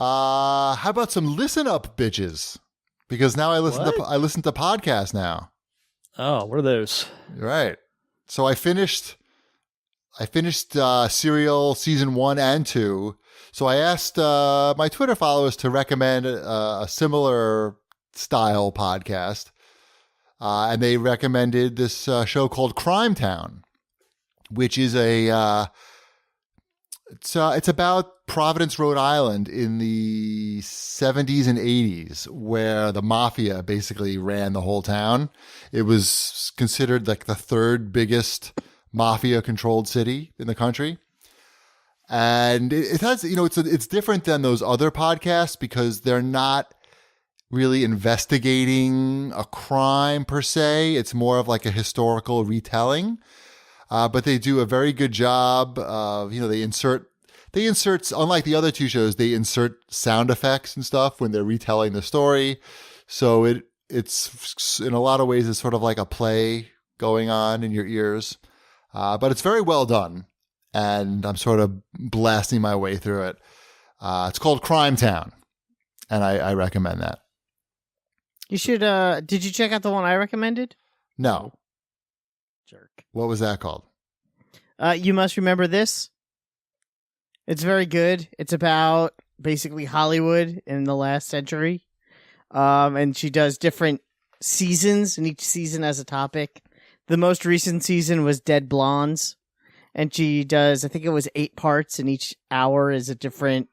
How about some listen up, bitches? Because now I listen to podcasts now. Oh, what are those? Right. So I finished Serial season 1 and 2. So I asked my Twitter followers to recommend a similar style podcast. And they recommended this show called Crimetown, which is it's about Providence, Rhode Island in the 70s and 80s, where the mafia basically ran the whole town. It was considered like the third biggest mafia-controlled city in the country. And it has, it's different than those other podcasts because they're not really investigating a crime per se. It's more of like a historical retelling. But they do a very good job of, they insert, unlike the other two shows, they insert sound effects and stuff when they're retelling the story. So it's in a lot of ways, it's sort of like a play going on in your ears. But it's very well done. And I'm sort of blasting my way through it. It's called Crimetown. And I recommend that. You should, did you check out the one I recommended? No. Jerk. What was that called? You Must Remember This. It's very good. It's about basically Hollywood in the last century. And she does different seasons, and each season has a topic. The most recent season was Dead Blondes. And she does, I think it was 8 parts, and each hour is a different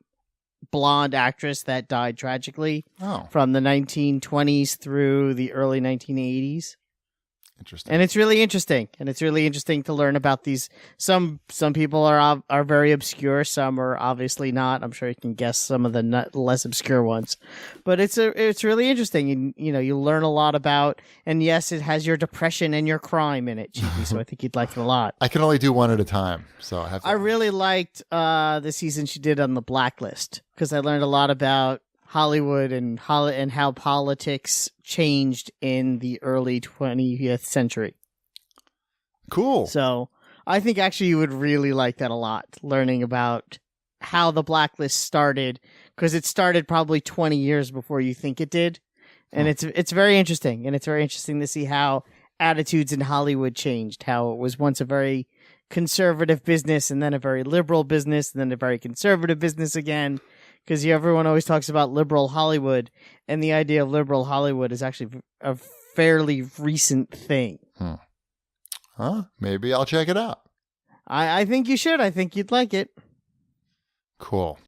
blonde actress that died tragically from the 1920s through the early 1980s. Interesting. And it's really interesting. And it's really interesting to learn about these. Some people are very obscure. Some are obviously not. I'm sure you can guess some of the less obscure ones. But it's really interesting. And, you learn a lot about, and yes, it has your depression and your crime in it, Chiefy, so I think you'd like it a lot. I can only do one at a time, so I have to. I really liked the season she did on The Blacklist, because I learned a lot about Hollywood and how politics changed in the early 20th century. Cool. So I think actually you would really like that a lot, learning about how The Blacklist started, because it started probably 20 years before you think it did. And it's very interesting. And it's very interesting to see how attitudes in Hollywood changed, how it was once a very conservative business and then a very liberal business and then a very conservative business again. Because everyone always talks about liberal Hollywood, and the idea of liberal Hollywood is actually a fairly recent thing. Huh? Maybe I'll check it out. I think you should. I think you'd like it. Cool.